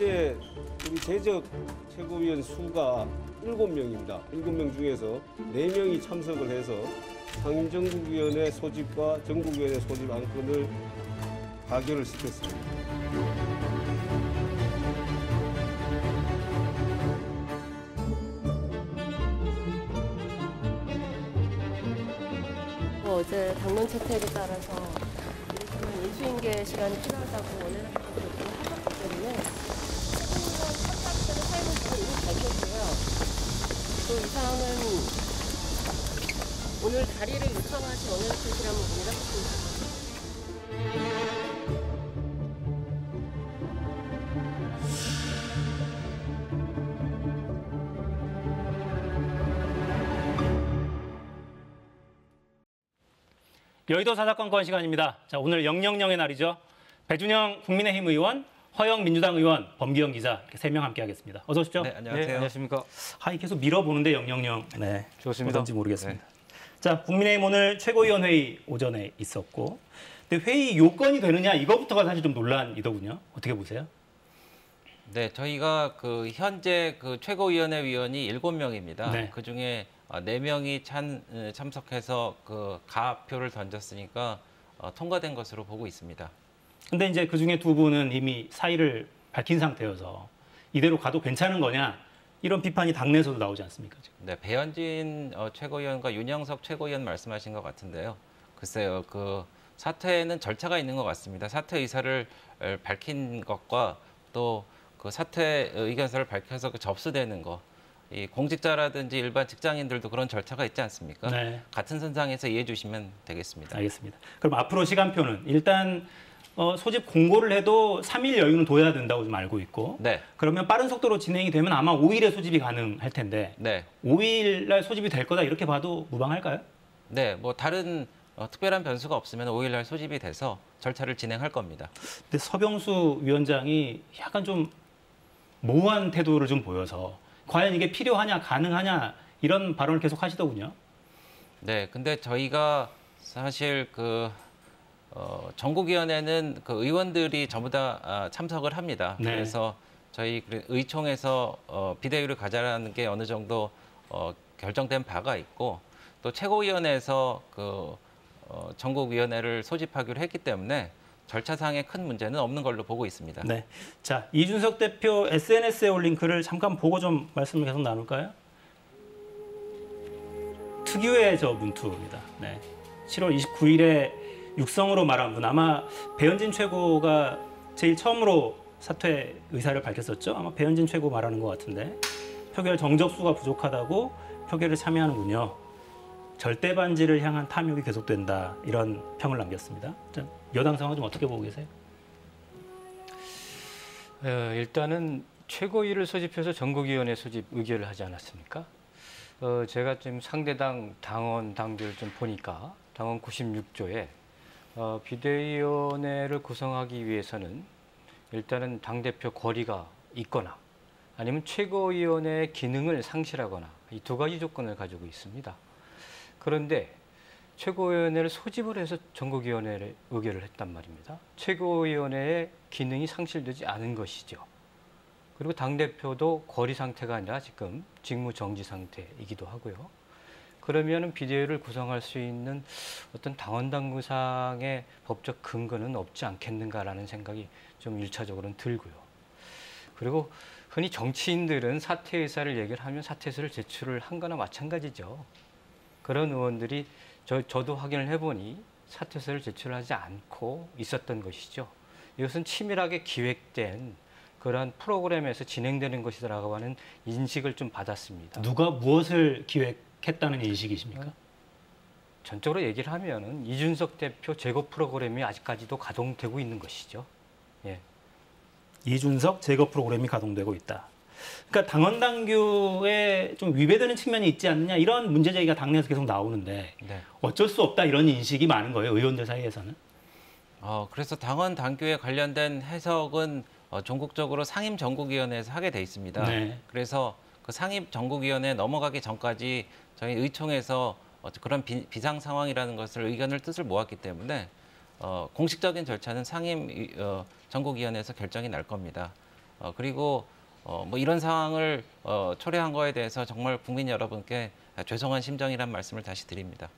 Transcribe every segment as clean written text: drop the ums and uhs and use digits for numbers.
현재 우리 재적 최고위원 수가 7명입니다. 7명 중에서 4명이 참석을 해서 상임정국위원회 소집과 전국위원회 소집 안건을 가결을 시켰습니다. 어제 당론 채택에 따라서 이렇게 인수인계 시간이 필요하다고 원래는 하셨기 때문에 최고위원 컨택트를 사용해서 이미 밝혔고요. 또 이 사항은 오늘 자리를 요청하신 원내대표시라면 문의를 하고 있습니다. 여의도 사사건건 시간입니다. 자, 오늘 000의 날이죠. 배준영 국민의힘 의원, 허영 민주당 의원, 범기영 기자 이렇게 3명 함께하겠습니다. 어서 오십시오. 네, 안녕하세요. 네, 안녕하십니까. 계속 밀어보는데 000. 네, 좋습니다. 어떤지 모르겠습니다. 네. 자, 국민의힘 오늘 최고위원 회의 오전에 있었고, 근데 회의 요건이 되느냐 이거부터가 사실 좀 논란이더군요. 어떻게 보세요? 네, 저희가 현재 최고위원회 위원이 7명입니다. 네. 그 중에 4명이 참석해서 가표를 던졌으니까 통과된 것으로 보고 있습니다. 근데 이제 그 중에 2분은 이미 사의를 밝힌 상태여서 이대로 가도 괜찮은 거냐 이런 비판이 당내에서도 나오지 않습니까? 지금? 네, 배현진 최고위원과 윤영석 최고위원 말씀하신 것 같은데요. 글쎄요, 사퇴에는 절차가 있는 것 같습니다. 사퇴 의사를 밝힌 것과 또 사퇴 의견서를 밝혀서 접수되는 거. 이 공직자라든지 일반 직장인들도 그런 절차가 있지 않습니까? 네. 같은 선상에서 이해해 주시면 되겠습니다. 알겠습니다. 그럼 앞으로 시간표는 일단 소집 공고를 해도 3일 여유는 둬야 된다고 좀 알고 있고, 네. 그러면 빠른 속도로 진행이 되면 아마 5일에 소집이 가능할 텐데, 네. 5일 날 소집이 될 거다 이렇게 봐도 무방할까요? 네, 뭐 다른 특별한 변수가 없으면 5일 날 소집이 돼서 절차를 진행할 겁니다. 근데 서병수 위원장이 약간 좀 모호한 태도를 좀 보여서 과연 이게 필요하냐, 가능하냐 이런 발언을 계속 하시더군요. 네, 근데 저희가 사실 전국위원회는 의원들이 전부 다 참석을 합니다. 네. 그래서 저희 의총에서 비대위를 가자라는 게 어느 정도 결정된 바가 있고 또 최고위원회에서 전국위원회를 소집하기로 했기 때문에 절차상의 큰 문제는 없는 걸로 보고 있습니다. 네, 자 이준석 대표 SNS에 올린 글을 잠깐 보고 좀 말씀을 계속 나눌까요? 특유의 문투입니다. 네, 7월 29일에 육성으로 말한 분 아마 배현진 최고가 제일 처음으로 사퇴 의사를 밝혔었죠. 아마 배현진 최고 말하는 것 같은데 표결 정적수가 부족하다고 표결에 참여하는군요. 절대 반지를 향한 탐욕이 계속된다 이런 평을 남겼습니다. 자, 여당 상황 좀 어떻게 보고 계세요? 일단은 최고위를 소집해서 전국위원회 소집 의결을 하지 않았습니까? 제가 지금 상대당 당원 당들 좀 보니까 당원 96조에 비대위원회를 구성하기 위해서는 일단은 당대표 거리가 있거나 아니면 최고위원회의 기능을 상실하거나 이 2가지 조건을 가지고 있습니다. 그런데 최고위원회를 소집을 해서 전국위원회를 의결을 했단 말입니다. 최고위원회의 기능이 상실되지 않은 것이죠. 그리고 당대표도 거리 상태가 아니라 지금 직무 정지 상태이기도 하고요. 그러면 비대위를 구성할 수 있는 어떤 당원당규상의 법적 근거는 없지 않겠는가라는 생각이 좀 1차적으로는 들고요. 그리고 흔히 정치인들은 사퇴 의사를 얘기를 하면 사퇴 의사를 제출을 한 거나 마찬가지죠. 그런 의원들이 저도 확인을 해보니 사퇴 의사를 제출하지 않고 있었던 것이죠. 이것은 치밀하게 기획된 그러한 프로그램에서 진행되는 것이라고 하는 인식을 좀 받았습니다. 누가 무엇을 기획했다는 인식이십니까? 전적으로 얘기를 하면은 이준석 대표 제거 프로그램이 아직까지도 가동되고 있는 것이죠. 예. 이준석 제거 프로그램이 가동되고 있다. 그러니까 당원 당규에 좀 위배되는 측면이 있지 않느냐 이런 문제 제기가 당내에서 계속 나오는데 네. 어쩔 수 없다 이런 인식이 많은 거예요. 의원들 사이에서는. 그래서 당원 당규에 관련된 해석은 전국적으로 상임전국위원회에서 하게 돼 있습니다. 네. 그래서 그 상임전국위원회에 넘어가기 전까지 저희 의총에서 그런 비상 상황이라는 것을 의견을 뜻을 모았기 때문에 공식적인 절차는 상임 전국위원회에서 결정이 날 겁니다. 그리고 뭐 이런 상황을 초래한 거에 대해서 정말 국민 여러분께 죄송한 심정이란 말씀을 다시 드립니다.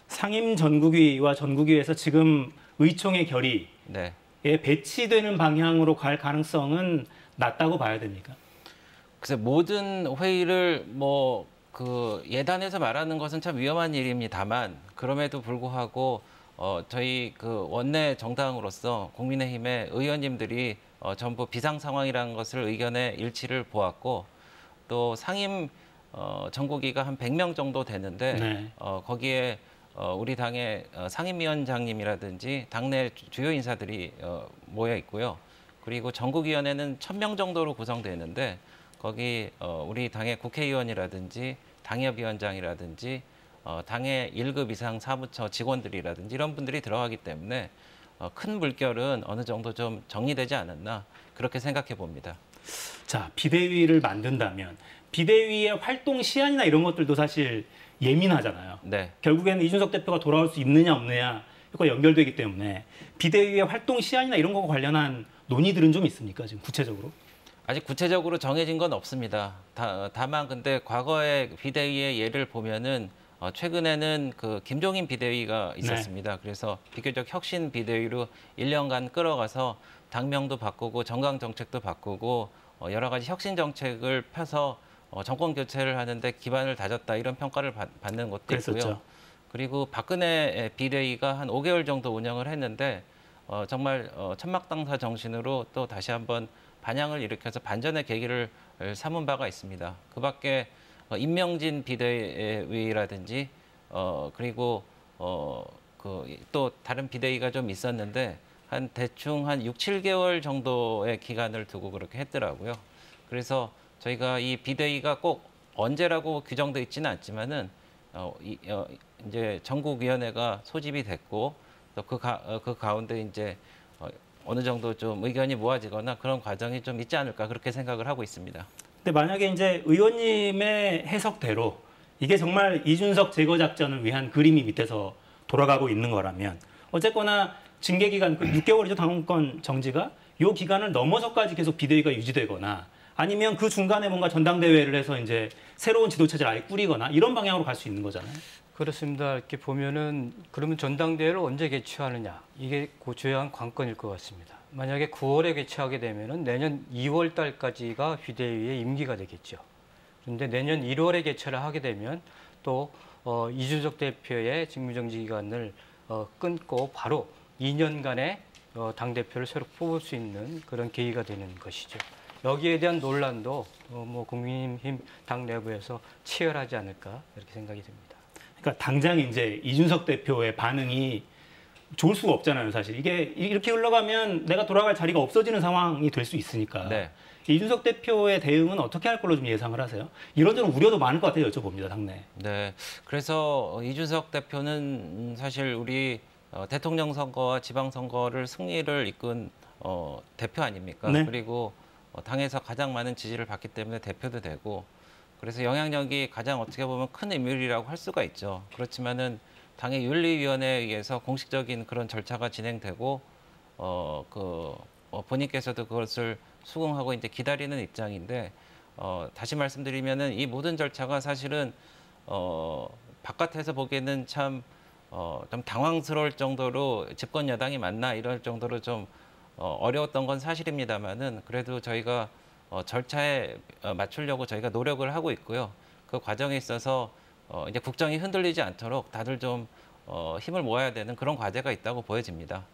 상임 전국위와 전국위에서 지금 의총의 결의에 네. 배치되는 방향으로 갈 가능성은 낮다고 봐야 됩니까? 글쎄 모든 회의를 뭐 그 예단해서 말하는 것은 참 위험한 일입니다만 그럼에도 불구하고 저희 그 원내 정당으로서 국민의힘의 의원님들이 전부 비상 상황이라는 것을 의견의 일치를 보았고 또 상임 전국위가 한 100명 정도 되는데 네. 거기에 우리 당의 상임위원장님이라든지 당내 주요 인사들이 모여 있고요. 그리고 전국위원회는 1000명 정도로 구성되어 있는데 거기 우리 당의 국회의원이라든지 당협위원장이라든지 당의 1급 이상 사무처 직원들이라든지 이런 분들이 들어가기 때문에 큰 물결은 어느 정도 좀 정리되지 않았나 그렇게 생각해 봅니다. 자, 비대위를 만든다면 비대위의 활동 시한이나 이런 것들도 사실 예민하잖아요. 네. 결국에는 이준석 대표가 돌아올 수 있느냐 없느냐 이거 연결되기 때문에 비대위의 활동 시한이나 이런 거와 관련한 논의들은 좀 있습니까? 지금 구체적으로? 아직 구체적으로 정해진 건 없습니다. 다만 근데 과거의 비대위의 예를 보면은 최근에는 그 김종인 비대위가 있었습니다. 그래서 비교적 혁신 비대위로 1년간 끌어가서 당명도 바꾸고 정강 정책도 바꾸고 여러 가지 혁신 정책을 펴서 정권 교체를 하는데 기반을 다졌다 이런 평가를 받는 것도 그랬었죠. 있고요. 그리고 박근혜 비대위가 한 5개월 정도 운영을 했는데 정말 천막당사 정신으로 또 다시 한번 반향을 일으켜서 반전의 계기를 삼은 바가 있습니다. 그밖에 임명진 비대위라든지 그리고 그 또 다른 비대위가 좀 있었는데 한 대충 한 6, 7개월 정도의 기간을 두고 그렇게 했더라고요. 그래서 저희가 이 비대위가 꼭 언제라고 규정되어 있지는 않지만은 이제 전국위원회가 소집이 됐고 또 그 가운데 이제 어느 정도 좀 의견이 모아지거나 그런 과정이 좀 있지 않을까 그렇게 생각을 하고 있습니다. 근데 만약에 이제 의원님의 해석대로 이게 정말 이준석 제거 작전을 위한 그림이 밑에서 돌아가고 있는 거라면 어쨌거나 징계 기간 6개월이죠 당원권 정지가 이 기간을 넘어서까지 계속 비대위가 유지되거나 아니면 그 중간에 뭔가 전당대회를 해서 이제 새로운 지도체제를 아예 꾸리거나 이런 방향으로 갈 수 있는 거잖아요. 그렇습니다. 이렇게 보면은 그러면 전당대회를 언제 개최하느냐 이게 고주요한 관건일 것 같습니다. 만약에 9월에 개최하게 되면은 내년 2월 달까지가 비대위의 임기가 되겠죠. 그런데 내년 1월에 개최를 하게 되면 또 이준석 대표의 직무정지 기간을 끊고 바로 2년간의 당대표를 새로 뽑을 수 있는 그런 계기가 되는 것이죠. 여기에 대한 논란도 뭐 국민의힘 당 내부에서 치열하지 않을까 이렇게 생각이 듭니다. 그러니까 당장 이제 이준석 대표의 반응이 좋을 수가 없잖아요, 사실. 이게 이렇게 흘러가면 내가 돌아갈 자리가 없어지는 상황이 될 수 있으니까. 네. 이준석 대표의 대응은 어떻게 할 걸로 좀 예상을 하세요? 이런저런 우려도 많을 것 같아요, 여쭤봅니다, 당내. 네. 그래서 이준석 대표는 사실 우리 대통령 선거와 지방 선거를 승리를 이끈 대표 아닙니까? 네. 그리고 당에서 가장 많은 지지를 받기 때문에 대표도 되고 그래서 영향력이 가장 어떻게 보면 큰 인물이라고 할 수가 있죠. 그렇지만은 당의 윤리위원회에 의해서 공식적인 그런 절차가 진행되고 본인께서도 그것을 수긍하고 이제 기다리는 입장인데 다시 말씀드리면은 이 모든 절차가 사실은 바깥에서 보기에는 참 당황스러울 정도로 집권 여당이 맞나 이럴 정도로 좀 어려웠던 건 사실입니다만은 그래도 저희가 절차에 맞추려고 저희가 노력을 하고 있고요. 그 과정에 있어서 이제 국정이 흔들리지 않도록 다들 좀 힘을 모아야 되는 그런 과제가 있다고 보여집니다.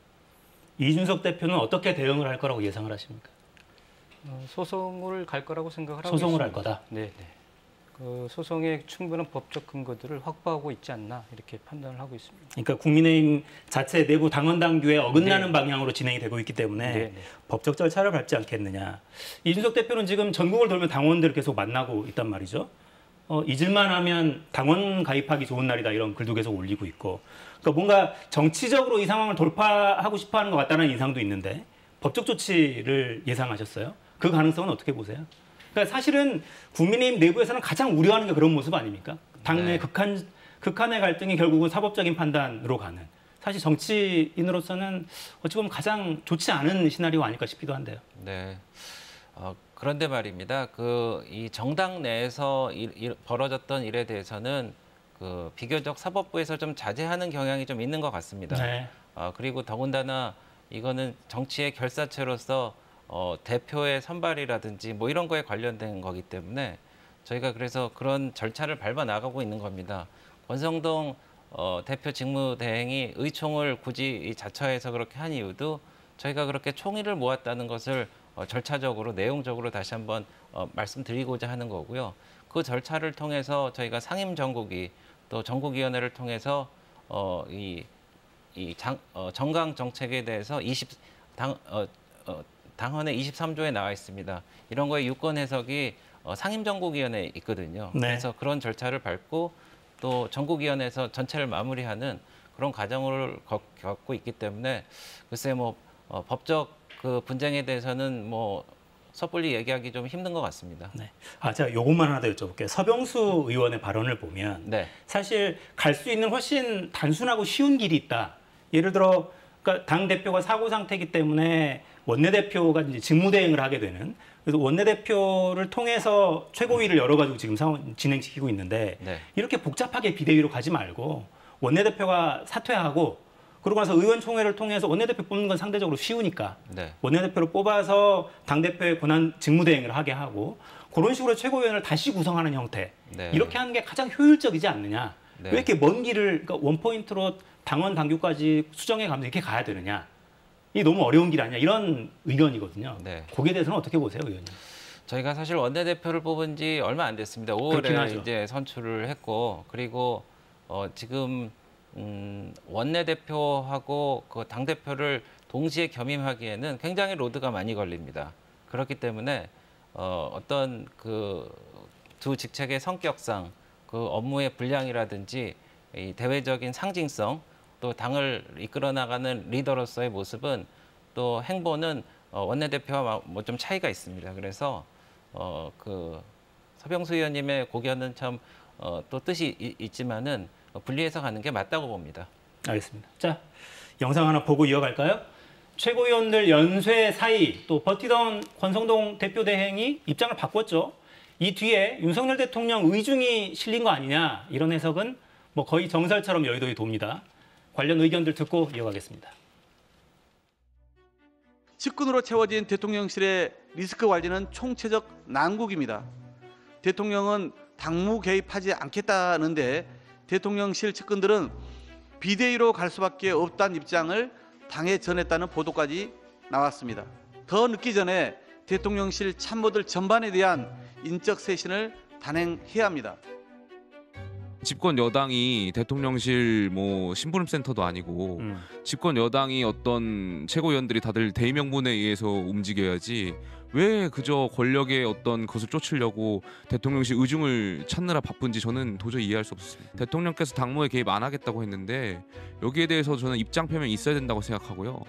이준석 대표는 어떻게 대응을 할 거라고 예상을 하십니까? 소송을 갈 거라고 생각을 하고 소송을 있습니다. 할 거다? 네. 그 소송의 충분한 법적 근거들을 확보하고 있지 않나 이렇게 판단을 하고 있습니다. 그러니까 국민의힘 자체 내부 당원 당규에 어긋나는 네. 방향으로 진행이 되고 있기 때문에 네. 법적 절차를 밟지 않겠느냐. 이준석 대표는 지금 전국을 돌면 당원들을 계속 만나고 있단 말이죠. 잊을만 하면 당원 가입하기 좋은 날이다 이런 글도 계속 올리고 있고 그러니까 뭔가 정치적으로 이 상황을 돌파하고 싶어하는 것 같다는 인상도 있는데 법적 조치를 예상하셨어요? 그 가능성은 어떻게 보세요? 그러니까 사실은 국민의힘 내부에서는 가장 우려하는 게 그런 모습 아닙니까? 당내 네. 극한의 갈등이 결국은 사법적인 판단으로 가는 사실 정치인으로서는 어찌 보면 가장 좋지 않은 시나리오 아닐까 싶기도 한데요. 네. 그런데 말입니다. 이 정당 내에서 벌어졌던 일에 대해서는 비교적 사법부에서 좀 자제하는 경향이 좀 있는 것 같습니다. 네. 그리고 더군다나 이거는 정치의 결사체로서 대표의 선발이라든지 뭐 이런 거에 관련된 거기 때문에 저희가 그래서 그런 절차를 밟아 나가고 있는 겁니다. 권성동 대표 직무대행이 의총을 굳이 이 자처해서 그렇게 한 이유도 저희가 그렇게 총의를 모았다는 것을 절차적으로 내용적으로 다시 한번 말씀드리고자 하는 거고요. 그 절차를 통해서 저희가 상임정국위 또 정국위원회를 통해서 정강 정책에 대해서 당헌의 23조에 나와 있습니다. 이런 거에 유권 해석이 상임정국위원회에 있거든요. 네. 그래서 그런 절차를 밟고 또 전국위원회에서 전체를 마무리하는 그런 과정을 겪고 있기 때문에 글쎄 뭐 법적 그 분쟁에 대해서는 뭐 섣불리 얘기하기 좀 힘든 것 같습니다. 네. 제가 요것만 하나 더 여쭤볼게요. 서병수 의원의 발언을 보면 네. 사실 갈 수 있는 훨씬 단순하고 쉬운 길이 있다. 예를 들어 그러니까 당 대표가 사고 상태이기 때문에 원내대표가 이제 직무대행을 하게 되는 그래서 원내대표를 통해서 최고위를 열어가지고 지금 상황 진행시키고 있는데 네. 이렇게 복잡하게 비대위로 가지 말고 원내대표가 사퇴하고 그러고 나서 의원총회를 통해서 원내대표 뽑는 건 상대적으로 쉬우니까 네. 원내대표를 뽑아서 당대표의 권한 직무대행을 하게 하고 그런 식으로 최고위원을 다시 구성하는 형태 네. 이렇게 하는 게 가장 효율적이지 않느냐. 네. 왜 이렇게 먼 길을 그러니까 원포인트로 당원 당규까지 수정해 가면서 이렇게 가야 되느냐. 이 너무 어려운 길 아니냐 이런 의견이거든요. 네. 거기에 대해서는 어떻게 보세요, 의원님? 저희가 사실 원내대표를 뽑은 지 얼마 안 됐습니다. 그렇긴 5월에 하죠. 이제 선출을 했고 그리고 지금 원내대표하고 그 당대표를 동시에 겸임하기에는 굉장히 로드가 많이 걸립니다. 그렇기 때문에 어떤 그 두 직책의 성격상 그 업무의 분량이라든지 이 대외적인 상징성 또 당을 이끌어 나가는 리더로서의 모습은 또 행보는 원내대표와 뭐 좀 차이가 있습니다. 그래서 그 서병수 의원님의 고견은 참 또 뜻이 있지만은 분리해서 가는 게 맞다고 봅니다. 알겠습니다. 자, 영상 하나 보고 이어갈까요? 최고위원들 연쇄 사이 또 버티던 권성동 대표 대행이 입장을 바꿨죠. 이 뒤에 윤석열 대통령 의중이 실린 거 아니냐 이런 해석은 뭐 거의 정설처럼 여의도에 돕니다. 관련 의견들 듣고 이어가겠습니다. 직군으로 채워진 대통령실의 리스크 관리는 총체적 난국입니다. 대통령은 당무 개입하지 않겠다는데 대통령실 측근들은 비대위로 갈 수밖에 없다는 입장을 당에 전했다는 보도까지 나왔습니다. 더 늦기 전에 대통령실 참모들 전반에 대한 인적 쇄신을 단행해야 합니다. 집권 여당이 대통령실 뭐 심부름센터도 아니고 집권 여당이 어떤 최고위원들이 다들 대의명분에 의해서 움직여야지 왜 그저 권력의 어떤 것을 쫓으려고 대통령실 의중을 찾느라 바쁜지 저는 도저히 이해할 수 없습니다. 대통령께서 당무에 개입 안 하겠다고 했는데 여기에 대해서 저는 입장 표명이 있어야 된다고 생각하고요.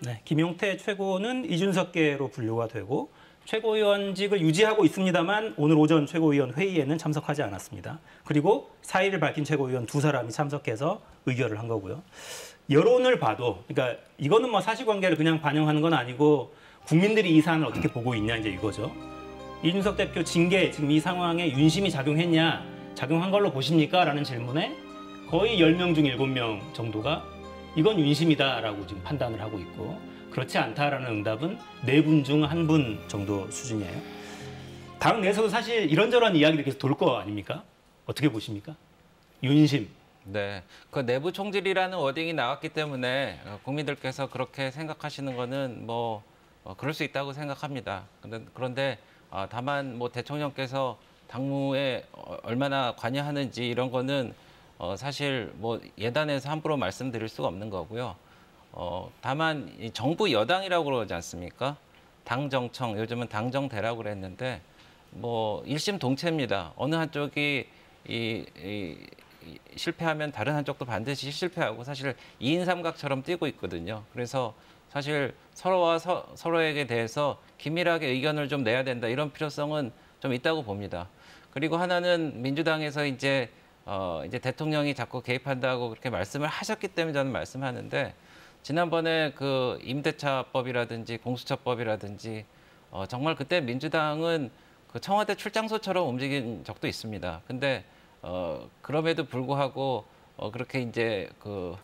네, 김용태 최고는 이준석계로 분류가 되고 최고위원직을 유지하고 있습니다만 오늘 오전 최고위원 회의에는 참석하지 않았습니다. 그리고 사의를 밝힌 최고위원 두 사람이 참석해서 의결을 한 거고요. 여론을 봐도, 그러니까 이거는 뭐 사실관계를 그냥 반영하는 건 아니고 국민들이 이 사안을 어떻게 보고 있냐 이제 이거죠. 이준석 대표 징계 지금 이 상황에 윤심이 작용했냐, 작용한 걸로 보십니까? 라는 질문에 거의 10명 중 7명 정도가 이건 윤심이다라고 지금 판단을 하고 있고 그렇지 않다라는 응답은 4분 중 1분 정도 수준이에요. 당 내에서도 사실 이런저런 이야기들이 계속 돌 거 아닙니까? 어떻게 보십니까? 윤심. 네, 그 내부 총질이라는 워딩이 나왔기 때문에 국민들께서 그렇게 생각하시는 거는 뭐 그럴 수 있다고 생각합니다. 그런데 다만 뭐 대통령께서 당무에 얼마나 관여하는지 이런 거는 사실 뭐 예단해서 함부로 말씀드릴 수가 없는 거고요. 다만 이 정부 여당이라고 그러지 않습니까? 당정청, 요즘은 당정대라고 그랬는데 뭐 일심동체입니다. 어느 한쪽이 실패하면 다른 한쪽도 반드시 실패하고 사실 2인 삼각처럼 뛰고 있거든요. 그래서 사실 서로와 서로에게 대해서 긴밀하게 의견을 좀 내야 된다 이런 필요성은 좀 있다고 봅니다. 그리고 하나는 민주당에서 이제 대통령이 자꾸 개입한다고 그렇게 말씀을 하셨기 때문에 저는 말씀하는데 지난번에 그 임대차법이라든지 공수처법이라든지 정말 그때 민주당은 그 청와대 출장소처럼 움직인 적도 있습니다. 근데 그럼에도 불구하고 그렇게 이제 그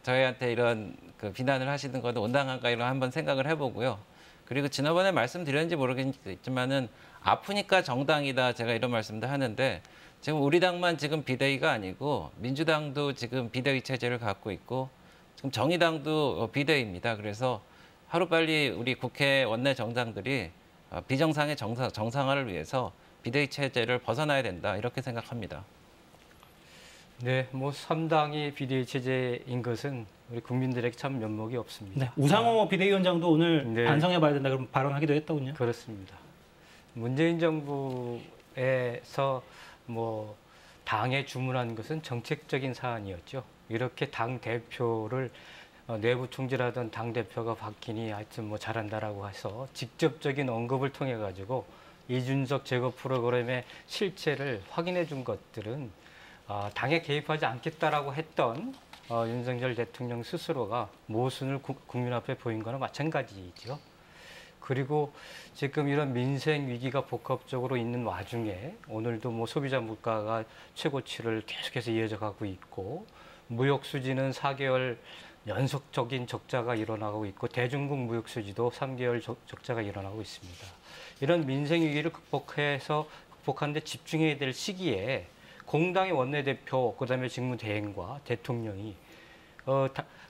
저희한테 이런 그 비난을 하시는 것은 온당한가 이런 한번 생각을 해보고요. 그리고 지난번에 말씀드렸는지 모르겠지만은 아프니까 정당이다 제가 이런 말씀도 하는데 지금 우리 당만 지금 비대위가 아니고 민주당도 지금 비대위 체제를 갖고 있고 지금 정의당도 비대위입니다. 그래서 하루빨리 우리 국회 원내 정당들이 비정상의 정상화를 위해서 비대위 체제를 벗어나야 된다 이렇게 생각합니다. 네, 뭐 3당이 비대위 체제인 것은 우리 국민들에게 참 면목이 없습니다. 네, 우상호 비대위원장도 오늘 네. 반성해봐야 된다 그런 발언하기도 했더군요. 그렇습니다. 문재인 정부에서 뭐 당에 주문한 것은 정책적인 사안이었죠. 이렇게 당 대표를 내부 총질하던 당 대표가 바뀌니 하여튼 뭐 잘한다라고 해서 직접적인 언급을 통해 가지고 이준석 제거 프로그램의 실체를 확인해 준 것들은 당에 개입하지 않겠다라고 했던 윤석열 대통령 스스로가 모순을 국민 앞에 보인 거나 마찬가지죠. 그리고 지금 이런 민생 위기가 복합적으로 있는 와중에 오늘도 뭐 소비자 물가가 최고치를 계속해서 이어져 가고 있고 무역 수지는 4개월 연속적인 적자가 일어나고 있고 대중국 무역 수지도 3개월 적자가 일어나고 있습니다. 이런 민생 위기를 극복하는 데 집중해야 될 시기에 공당의 원내대표, 그다음에 직무대행과 대통령이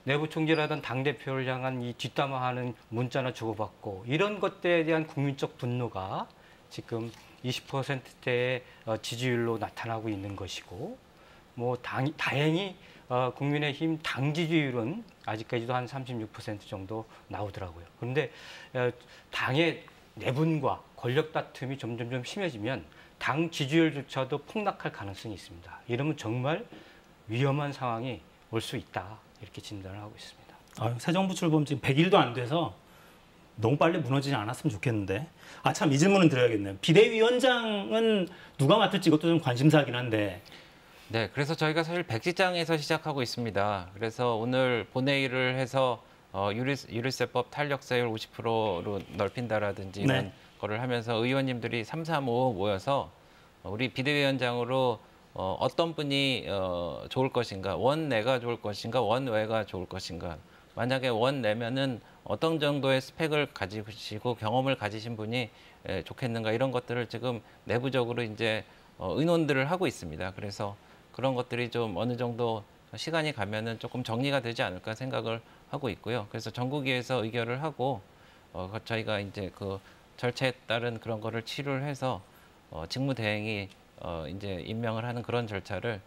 내부 총질하던 당대표를 향한 이 뒷담화하는 문자나 주고받고 이런 것들에 대한 국민적 분노가 지금 20%대의 지지율로 나타나고 있는 것이고 뭐 다행히 국민의힘 당 지지율은 아직까지도 한 36% 정도 나오더라고요. 그런데 당의 내분과 권력 다툼이 점점 심해지면 당 지지율조차도 폭락할 가능성이 있습니다. 이러면 정말 위험한 상황이 올 수 있다. 이렇게 진단을 하고 있습니다. 새 정부 출범 지금 100일도 안 돼서 너무 빨리 무너지지 않았으면 좋겠는데. 참 이 질문은 드려야겠네요. 비대위원장은 누가 맡을지 이것도 좀 관심사긴 한데. 네, 그래서 저희가 사실 백지장에서 시작하고 있습니다. 그래서 오늘 본회의를 해서 유류세법 탄력세율 50%로 넓힌다라든지 이런 네. 거를 하면서 의원님들이 3, 4, 5 모여서 우리 비대위원장으로 어떤 분이 좋을 것인가, 원내가 좋을 것인가, 원외가 좋을 것인가. 만약에 원내면은 어떤 정도의 스펙을 가지시고 경험을 가지신 분이 좋겠는가 이런 것들을 지금 내부적으로 이제 의논들을 하고 있습니다. 그래서 그런 것들이 좀 어느 정도 시간이 가면은 조금 정리가 되지 않을까 생각을 하고 있고요. 그래서 전국위에서 의결을 하고 저희가 이제 그 절차에 따른 그런 거를 치료를 해서 직무대행이 이제 임명을 하는 그런 절차를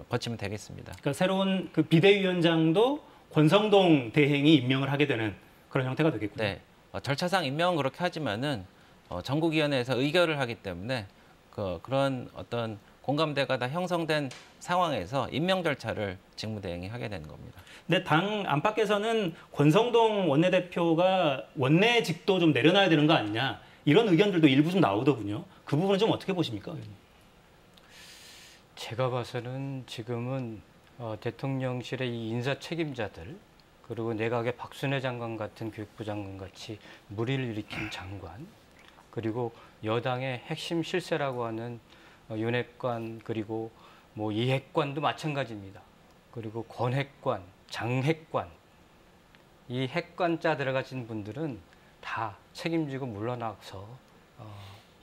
거치면 되겠습니다. 그러니까 새로운 그 비대위원장도 권성동 대행이 임명을 하게 되는 그런 형태가 되겠군요. 네, 절차상 임명은 그렇게 하지만은 전국위원회에서 의결을 하기 때문에 그런 어떤 공감대가 다 형성된 상황에서 임명 절차를 직무대행이 하게 되는 겁니다. 근데 당 안팎에서는 권성동 원내대표가 원내직도 좀 내려놔야 되는 거 아니냐 이런 의견들도 일부 좀 나오더군요. 그 부분은 좀 어떻게 보십니까? 제가 봐서는 지금은 대통령실의 이 인사 책임자들 그리고 내각의 박순애 장관 같은 교육부 장관 같이 물의를 일으킨 장관 그리고 여당의 핵심 실세라고 하는 윤핵관 그리고 뭐 이핵관도 마찬가지입니다. 그리고 권핵관, 장핵관 이 핵관자 들어가신 분들은 다 책임지고 물러나서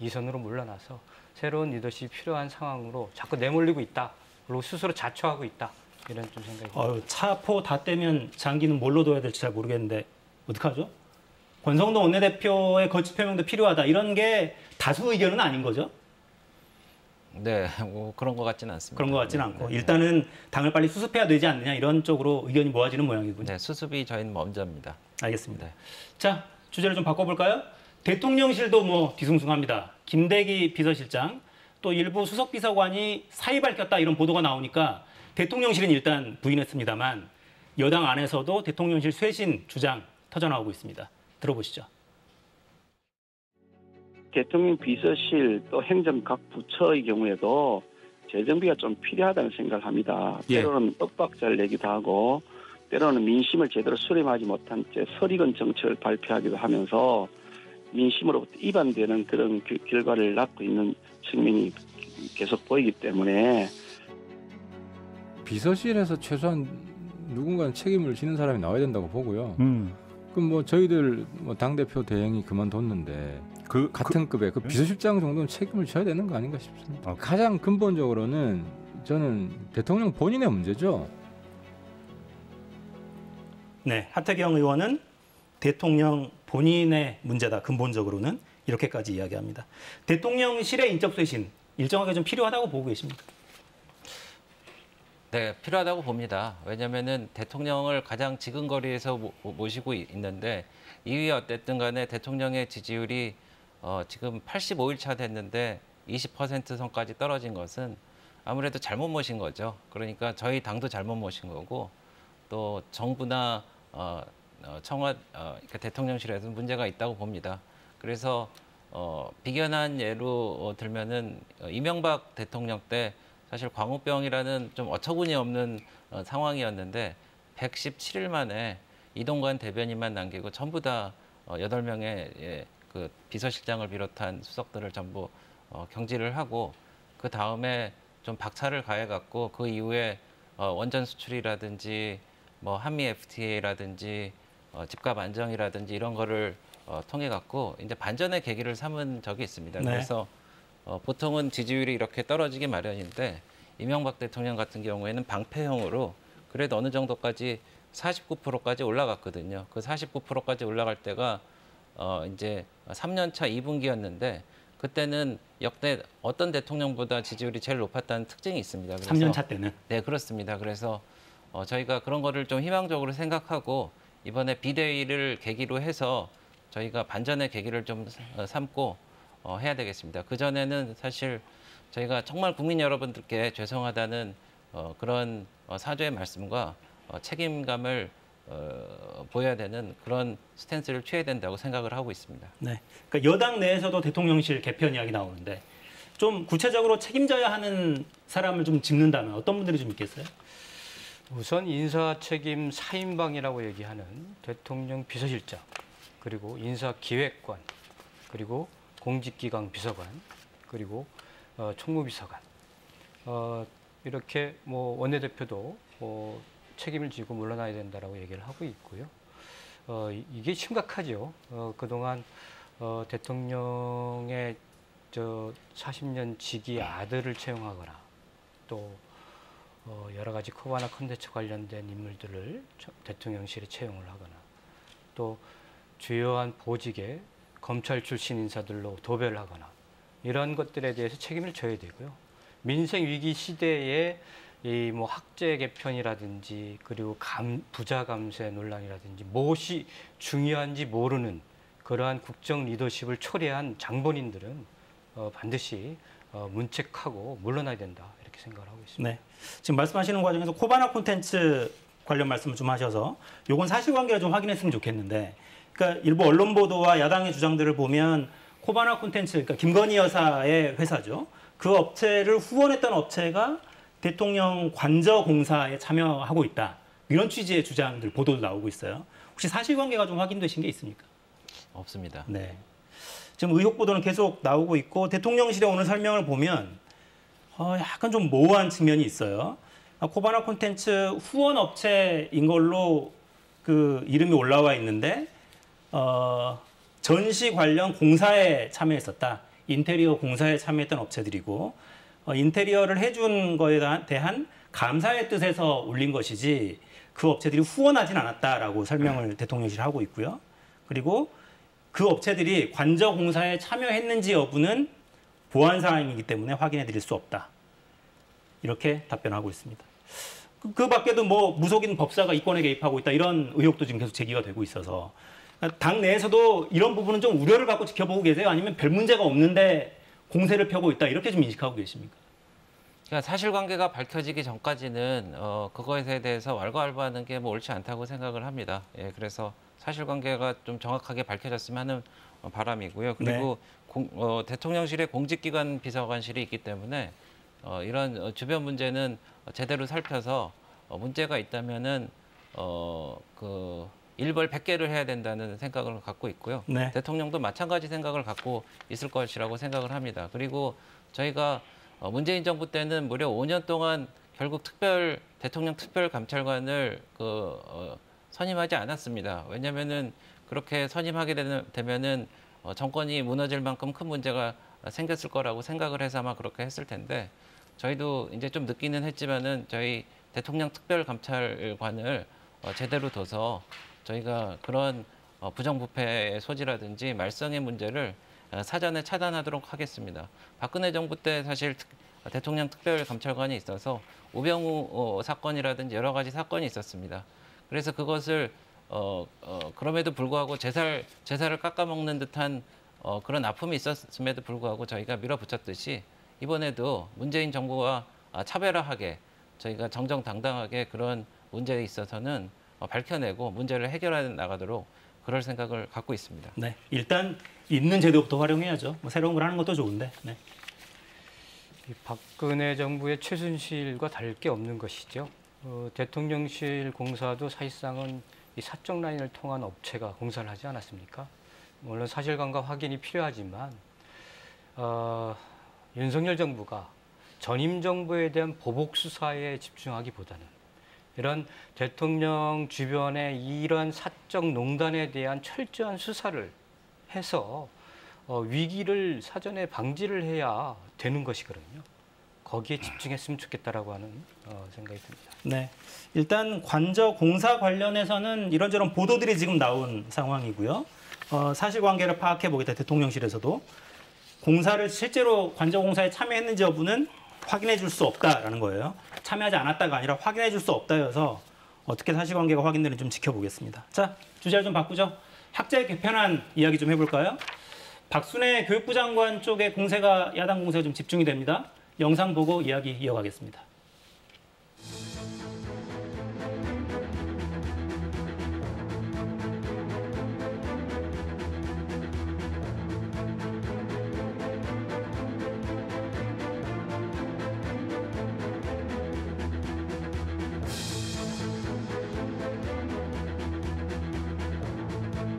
이선으로 물러나서 새로운 리더십이 필요한 상황으로 자꾸 내몰리고 있다. 그리고 스스로 자초하고 있다. 이런 좀 생각이. 차포 다 떼면 장기는 뭘로 둬야 될지 잘 모르겠는데 어떡하죠? 권성동 원내대표의 거취 표명도 필요하다. 이런 게 다수 의견은 아닌 거죠? 네, 뭐 그런 것 같지는 않습니다. 그런 것 같지는 않고 네. 일단은 당을 빨리 수습해야 되지 않느냐 이런 쪽으로 의견이 모아지는 모양이군요. 네, 수습이 저희는 먼저입니다. 알겠습니다. 네. 자, 주제를 좀 바꿔볼까요? 대통령실도 뭐 뒤숭숭합니다. 김대기 비서실장 또 일부 수석비서관이 사의 밝혔다 이런 보도가 나오니까 대통령실은 일단 부인했습니다만 여당 안에서도 대통령실 쇄신 주장 터져나오고 있습니다. 들어보시죠. 대통령 비서실 또 행정 각 부처의 경우에도 재정비가 좀 필요하다는 생각을 합니다. 예. 때로는 엇박자를 내기도 하고 때로는 민심을 제대로 수렴하지 못한 채 서리건 정책을 발표하기도 하면서 민심으로부터 이반되는 그런 결과를 낳고 있는 측면이 계속 보이기 때문에 비서실에서 최소한 누군가는 책임을 지는 사람이 나와야 된다고 보고요. 그럼 뭐 저희들 뭐 당대표 대행이 그만뒀는데 같은 급의 그 비서실장 정도는 책임을 져야 되는 거 아닌가 싶습니다. 가장 근본적으로는 저는 대통령 본인의 문제죠. 네, 하태경 의원은 대통령 본인의 문제다. 근본적으로는 이렇게까지 이야기합니다. 대통령실의 인적 쇄신 일정하게 좀 필요하다고 보고 계십니까? 네, 필요하다고 봅니다. 왜냐하면은 대통령을 가장 지근거리에서 모시고 있는데 이위 어쨌든 간에 대통령의 지지율이 지금 85일차 됐는데 20% 선까지 떨어진 것은 아무래도 잘못 모신 거죠. 그러니까 저희 당도 잘못 모신 거고 또 정부나 그러니까 대통령실에도 문제가 있다고 봅니다. 그래서 비견한 예로 들면은 이명박 대통령 때 사실 광우병이라는 좀 어처구니 없는 상황이었는데 117일 만에 이동관 대변인만 남기고 전부 다 8명의 그 비서실장을 비롯한 수석들을 전부 경질을 하고 그 다음에 좀 박차를 가해갖고 그 이후에 원전 수출이라든지 뭐 한미 FTA라든지 집값 안정이라든지 이런 거를 통해 갖고 이제 반전의 계기를 삼은 적이 있습니다. 네. 그래서 보통은 지지율이 이렇게 떨어지기 마련인데 이명박 대통령 같은 경우에는 방패형으로 그래도 어느 정도까지 49%까지 올라갔거든요. 그 49%까지 올라갈 때가 이제 3년차 2분기였는데 그때는 역대 어떤 대통령보다 지지율이 제일 높았다는 특징이 있습니다. 그래서 3년차 때는. 네, 그렇습니다. 그래서 저희가 그런 거를 좀 희망적으로 생각하고 이번에 비대위를 계기로 해서 저희가 반전의 계기를 좀 삼고 해야 되겠습니다. 그전에는 사실 저희가 정말 국민 여러분들께 죄송하다는 그런 사죄의 말씀과 책임감을 보여야 되는 그런 스탠스를 취해야 된다고 생각을 하고 있습니다. 네. 그러니까 여당 내에서도 대통령실 개편 이야기 나오는데 좀 구체적으로 책임져야 하는 사람을 좀 짚는다면 어떤 분들이 좀 있겠어요? 우선 인사 책임 4인방이라고 얘기하는 대통령 비서실장, 그리고 인사기획관, 그리고 공직기강 비서관, 그리고 총무비서관. 이렇게 뭐 원내대표도 책임을 지고 물러나야 된다라고 얘기를 하고 있고요. 이게 심각하죠. 그동안 대통령의 40년 지기 아들을 채용하거나 또 여러 가지 코바나 콘텐츠 관련된 인물들을 대통령실에 채용을 하거나 또 주요한 보직에 검찰 출신 인사들로 도배를 하거나 이런 것들에 대해서 책임을 져야 되고요. 민생 위기 시대에 이 뭐 학제 개편이라든지 그리고 부자 감세 논란이라든지 무엇이 중요한지 모르는 그러한 국정 리더십을 초래한 장본인들은 반드시 문책하고 물러나야 된다 이렇게 생각을 하고 있습니다. 네. 지금 말씀하시는 과정에서 코바나 콘텐츠 관련 말씀을 좀 하셔서 요건 사실관계를 좀 확인했으면 좋겠는데, 그러니까 일부 언론 보도와 야당의 주장들을 보면 코바나 콘텐츠, 그러니까 김건희 여사의 회사죠. 그 업체를 후원했던 업체가 대통령 관저공사에 참여하고 있다. 이런 취지의 주장들 보도도 나오고 있어요. 혹시 사실관계가 좀 확인되신 게 있습니까? 없습니다. 네. 지금 의혹 보도는 계속 나오고 있고 대통령실의 오늘 설명을 보면 약간 좀 모호한 측면이 있어요. 코바나 콘텐츠 후원 업체인 걸로 그 이름이 올라와 있는데 전시 관련 공사에 참여했었다. 인테리어 공사에 참여했던 업체들이고 인테리어를 해준 거에 대한 감사의 뜻에서 올린 것이지 그 업체들이 후원하진 않았다라고 설명을 대통령실이 하고 있고요. 그리고 그 업체들이 관저 공사에 참여했는지 여부는 보안 사항이기 때문에 확인해 드릴 수 없다. 이렇게 답변하고 있습니다. 그 밖에도 뭐 무속인 법사가 이권에 개입하고 있다. 이런 의혹도 지금 계속 제기가 되고 있어서 당 내에서도 이런 부분은 좀 우려를 갖고 지켜보고 계세요? 아니면 별 문제가 없는데 공세를 펴고 있다. 이렇게 좀 인식하고 계십니까? 그러니까 사실관계가 밝혀지기 전까지는 그거에 대해서 왈가왈부하는 게 뭐 옳지 않다고 생각을 합니다. 예, 그래서 사실관계가 좀 정확하게 밝혀졌으면 하는 바람이고요. 그리고 네. 대통령실에 공직기관 비서관실이 있기 때문에 이런 주변 문제는 제대로 살펴서 문제가 있다면은 일벌 100개를 해야 된다는 생각을 갖고 있고요. 네. 대통령도 마찬가지 생각을 갖고 있을 것이라고 생각을 합니다. 그리고 저희가 문재인 정부 때는 무려 5년 동안 결국 대통령 특별감찰관을 선임하지 않았습니다. 왜냐하면은 그렇게 선임하게 되면은 정권이 무너질 만큼 큰 문제가 생겼을 거라고 생각을 해서 아마 그렇게 했을 텐데 저희도 이제 좀 늦기는 했지만은 저희 대통령 특별감찰관을 제대로 둬서 저희가 그런 부정부패의 소지라든지 말썽의 문제를 사전에 차단하도록 하겠습니다. 박근혜 정부 때 사실 대통령 특별감찰관이 있어서 우병우 사건이라든지 여러 가지 사건이 있었습니다. 그래서 그것을 그럼에도 불구하고 제사를 깎아먹는 듯한 그런 아픔이 있었음에도 불구하고 저희가 밀어붙였듯이 이번에도 문재인 정부와 차별화하게 저희가 정정당당하게 그런 문제에 있어서는 밝혀내고 문제를 해결해 나가도록 그럴 생각을 갖고 있습니다. 네, 일단 있는 제도부터 활용해야죠. 뭐 새로운 걸 하는 것도 좋은데. 네. 이 박근혜 정부의 최순실과 다를 게 없는 것이죠. 대통령실 공사도 사실상은 이 사적 라인을 통한 업체가 공사를 하지 않았습니까? 물론 사실관계 확인이 필요하지만 윤석열 정부가 전임 정부에 대한 보복 수사에 집중하기보다는 이런 대통령 주변의 이런 사적 농단에 대한 철저한 수사를 해서 위기를 사전에 방지를 해야 되는 것이거든요. 거기에 집중했으면 좋겠다라고 하는 생각이 듭니다. 네, 일단 관저 공사 관련해서는 이런저런 보도들이 지금 나온 상황이고요. 사실관계를 파악해 보겠다 대통령실에서도 공사를 실제로 관저 공사에 참여했는지 여부는 확인해 줄 수 없다라는 거예요. 참여하지 않았다가 아니라 확인해 줄 수 없다여서 어떻게 사실관계가 확인되는지 좀 지켜보겠습니다. 자, 주제를 좀 바꾸죠. 학제 개편안 이야기 좀 해볼까요? 박순애 교육부 장관 쪽의 공세가 야당 공세가 좀 집중이 됩니다. 영상 보고 이야기 이어가겠습니다.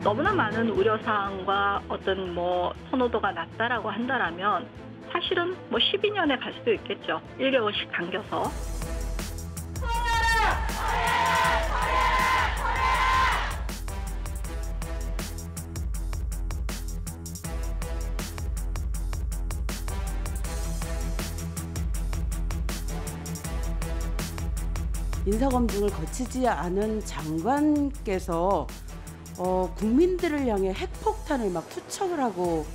너무나 많은 우려사항과 어떤 선호도가 낮다라고 한다라면 사실은 12년에 갈 수도 있겠죠. 1개월씩 당겨서. 인사검증을 거치지 않은 장관께서 국민들을 향해 핵폭탄을 막 투척을 하고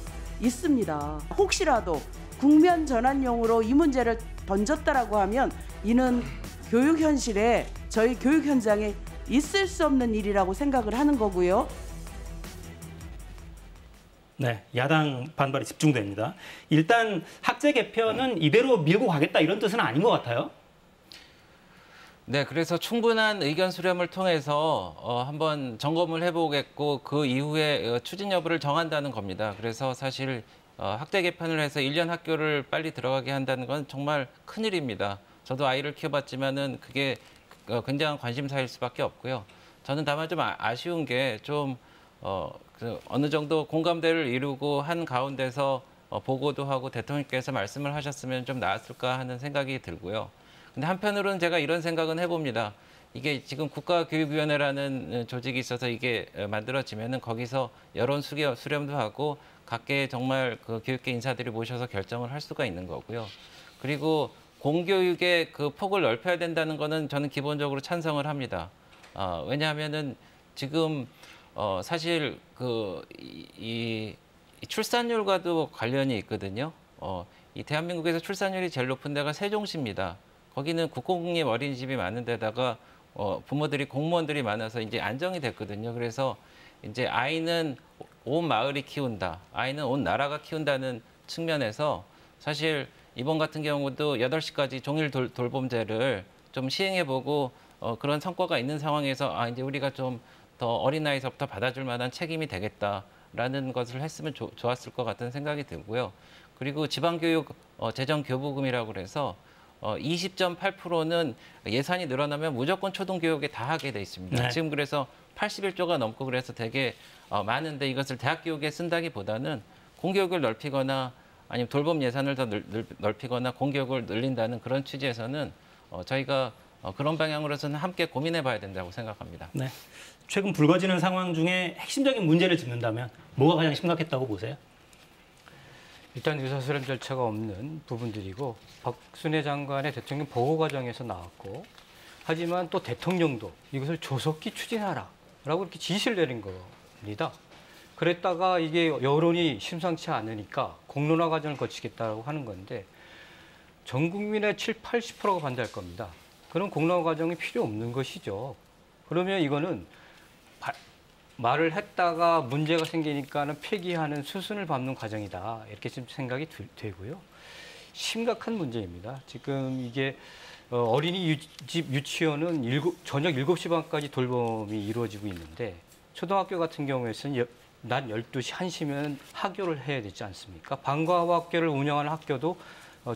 있습니다. 혹시라도 국면 전환용으로 이 문제를 던졌다라고 하면 이는 교육 현실에 저희 교육 현장에 있을 수 없는 일이라고 생각을 하는 거고요. 네, 야당 반발이 집중됩니다. 일단 학제 개편은 이대로 밀고 가겠다 이런 뜻은 아닌 것 같아요. 네, 그래서 충분한 의견 수렴을 통해서 한번 점검을 해보겠고 그 이후에 추진 여부를 정한다는 겁니다. 그래서 사실 학제 개편을 해서 1년 학교를 빨리 들어가게 한다는 건 정말 큰일입니다. 저도 아이를 키워봤지만은 그게 굉장한 관심사일 수밖에 없고요. 저는 다만 좀 아쉬운 게 좀 어느 정도 공감대를 이루고 한 가운데서 보고도 하고 대통령께서 말씀을 하셨으면 좀 나았을까 하는 생각이 들고요. 근데 한편으로는 제가 이런 생각은 해봅니다. 이게 지금 국가교육위원회라는 조직이 있어서 이게 만들어지면은 거기서 여론 수렴도 하고 각계 정말 그 교육계 인사들이 모셔서 결정을 할 수가 있는 거고요. 그리고 공교육의 그 폭을 넓혀야 된다는 거는 저는 기본적으로 찬성을 합니다. 왜냐하면은 지금 사실 이 출산율과도 관련이 있거든요. 이 대한민국에서 출산율이 제일 높은 데가 세종시입니다. 거기는 국공립 어린이집이 많은 데다가 부모들이 공무원들이 많아서 이제 안정이 됐거든요. 그래서 이제 아이는 온 마을이 키운다, 아이는 온 나라가 키운다는 측면에서 사실 이번 같은 경우도 8시까지 종일 돌봄제를 좀 시행해보고 그런 성과가 있는 상황에서 이제 우리가 좀 더 어린 나이서부터 받아줄 만한 책임이 되겠다라는 것을 했으면 좋았을 것 같은 생각이 들고요. 그리고 지방교육 재정교부금이라고 그래서 20.8%는 예산이 늘어나면 무조건 초등교육에 다 하게 돼 있습니다. 네. 지금 그래서 81조가 넘고 그래서 되게 많은데 이것을 대학 교육에 쓴다기보다는 공교육을 넓히거나 아니면 돌봄 예산을 더 넓히거나 공교육을 늘린다는 그런 취지에서는 저희가 그런 방향으로서는 함께 고민해 봐야 된다고 생각합니다. 네. 최근 불거지는 상황 중에 핵심적인 문제를 짚는다면 뭐가 가장 심각했다고 보세요? 일단 의사수렴 절차가 없는 부분들이고 박순애 장관의 대통령 보고 과정에서 나왔고 하지만 또 대통령도 이것을 조속히 추진하라라고 이렇게 지시를 내린 겁니다. 그랬다가 이게 여론이 심상치 않으니까 공론화 과정을 거치겠다고 하는 건데 전 국민의 7, 80%가 반대할 겁니다. 그런 공론화 과정이 필요 없는 것이죠. 그러면 이거는 말을 했다가 문제가 생기니까는 폐기하는 수순을 밟는 과정이다. 이렇게 지금 생각이 되고요. 심각한 문제입니다. 지금 이게 어린이집 유치원은 저녁 7시 반까지 돌봄이 이루어지고 있는데 초등학교 같은 경우에는 낮 12시, 1시면 학교를 해야 되지 않습니까? 방과후 학교를 운영하는 학교도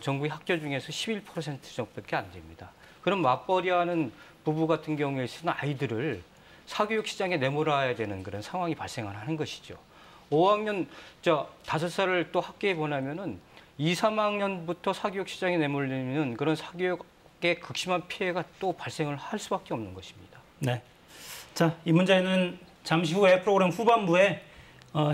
전국의 학교 중에서 11% 정도밖에 안 됩니다. 그럼 맞벌이하는 부부 같은 경우에는 아이들을 사교육 시장에 내몰아야 되는 그런 상황이 발생하는 것이죠. 5학년, 5살을 또 학교에 보내면은 2, 3학년부터 사교육 시장에 내몰리는 그런 사교육의 극심한 피해가 또 발생을 할 수밖에 없는 것입니다. 네. 자, 이 문제는 잠시 후에 프로그램 후반부에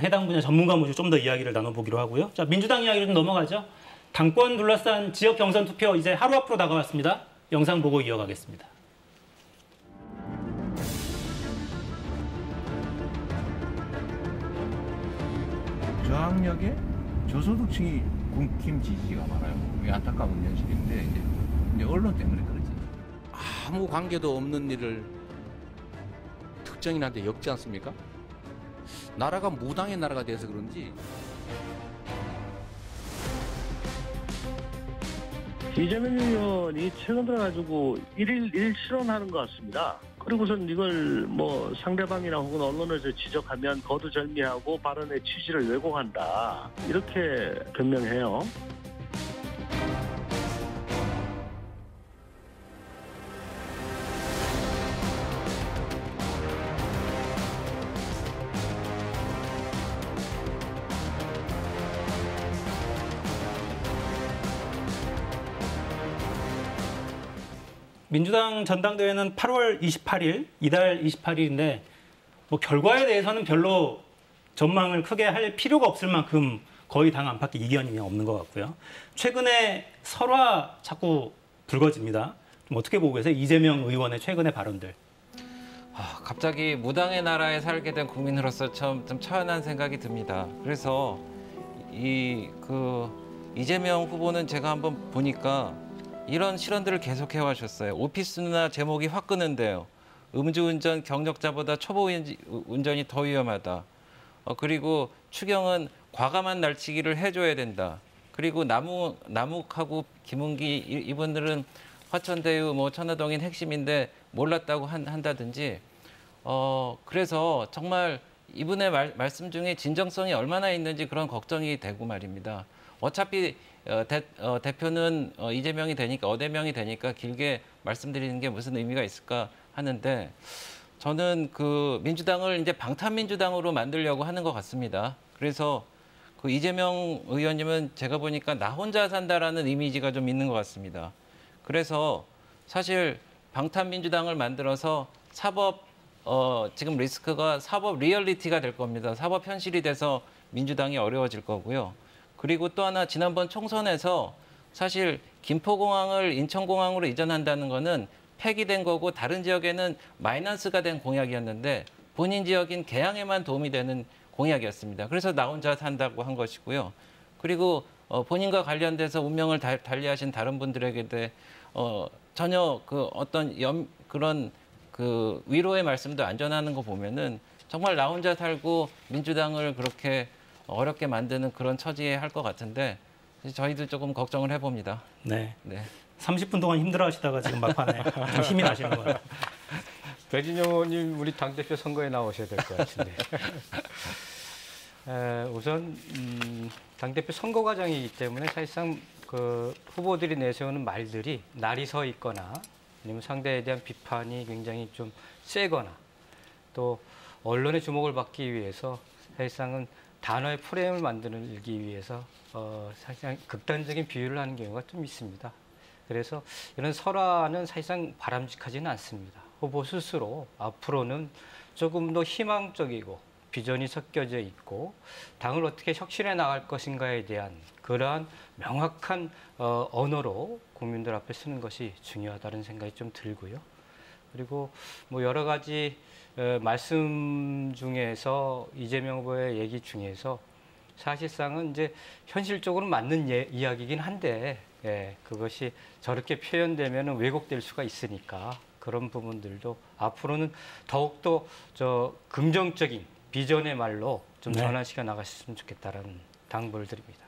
해당 분야 전문가 모시고 좀 더 이야기를 나눠보기로 하고요. 자, 민주당 이야기로 좀 넘어가죠. 당권 둘러싼 지역 경선 투표 이제 하루 앞으로 다가왔습니다. 영상 보고 이어가겠습니다. 저학력에 저소득층이 국힘 지지가 많아요. 이게 안타까운 현실인데 이제 언론 때문에 그러지. 아무 관계도 없는 일을 특정인한테 엮지 않습니까? 나라가 무당의 나라가 돼서 그런지. 이재명 의원이 최근 들어가지고 일일 실언하는 것 같습니다. 그리고선 이걸 뭐 상대방이나 혹은 언론에서 지적하면 거두절미하고 발언의 취지를 왜곡한다. 이렇게 변명해요. 민주당 전당대회는 8월 28일, 이달 28일인데 뭐 결과에 대해서는 별로 전망을 크게 할 필요가 없을 만큼 거의 당 안팎의 이견이 없는 것 같고요. 최근에 설화 자꾸 불거집니다. 좀 어떻게 보고 계세요? 이재명 의원의 최근의 발언들. 갑자기 무당의 나라에 살게 된 국민으로서 좀 처연한 생각이 듭니다. 그래서 이재명 후보는 제가 한번 보니까 이런 실언들을 계속 해와셨어요. 오피스나 제목이 확 끄는데요. 음주운전 경력자보다 초보 운전이 더 위험하다. 그리고 추경은 과감한 날치기를 해줘야 된다. 그리고 남욱하고 김은기 이분들은 화천대유 천화동인 핵심인데 몰랐다고 한다든지. 그래서 정말 이분의 말씀 중에 진정성이 얼마나 있는지 그런 걱정이 되고 말입니다. 어차피 대표는 이재명이 되니까 어대명이 되니까 길게 말씀드리는 게 무슨 의미가 있을까 하는데 저는 그 민주당을 이제 방탄민주당으로 만들려고 하는 것 같습니다. 그래서 그 이재명 의원님은 제가 보니까 나 혼자 산다라는 이미지가 좀 있는 것 같습니다. 그래서 사실 방탄민주당을 만들어서 지금 리스크가 사법 리얼리티가 될 겁니다. 사법 현실이 돼서 민주당이 어려워질 거고요. 그리고 또 하나 지난번 총선에서 사실 김포공항을 인천공항으로 이전한다는 거는 폐기된 거고 다른 지역에는 마이너스가 된 공약이었는데 본인 지역인 개항에만 도움이 되는 공약이었습니다. 그래서 나 혼자 산다고 한 것이고요. 그리고 본인과 관련돼서 운명을 달리하신 다른 분들에게 전혀 그런 위로의 말씀도 안 전하는 거 보면은 정말 나 혼자 살고 민주당을 그렇게 어렵게 만드는 그런 처지에 할 것 같은데 저희도 조금 걱정을 해봅니다. 네. 30분 동안 힘들어하시다가 지금 막판에 좀 힘이 나시는 것 같아요. 배진영 의원님 우리 당대표 선거에 나오셔야 될 것 같은데. 우선 당대표 선거 과정이기 때문에 사실상 그 후보들이 내세우는 말들이 날이 서 있거나 아니면 상대에 대한 비판이 굉장히 좀 세거나 또 언론의 주목을 받기 위해서 사실상은 단어의 프레임을 만들기 위해서 사실상 극단적인 비유를 하는 경우가 좀 있습니다. 그래서 이런 설화는 사실상 바람직하지는 않습니다. 후보 스스로 앞으로는 조금 더 희망적이고 비전이 섞여져 있고 당을 어떻게 혁신해 나갈 것인가에 대한 그러한 명확한 언어로 국민들 앞에 쓰는 것이 중요하다는 생각이 좀 들고요. 그리고 뭐 여러 가지 말씀 중에서 이재명 후보의 얘기 중에서 사실상은 이제 현실적으로 맞는 이야기긴 한데 그것이 저렇게 표현되면 왜곡될 수가 있으니까 그런 부분들도 앞으로는 더욱더 긍정적인 비전의 말로 좀 전환시켜 나갔으면 좋겠다라는 당부를 드립니다.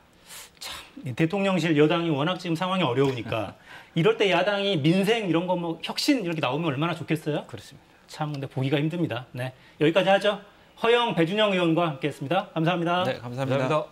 참, 대통령실 여당이 워낙 지금 상황이 어려우니까 이럴 때 야당이 민생 이런 거 뭐 혁신 이렇게 나오면 얼마나 좋겠어요? 그렇습니다. 참 근데 보기가 힘듭니다. 네, 여기까지 하죠. 허영, 배준영 의원과 함께했습니다. 감사합니다. 네, 감사합니다.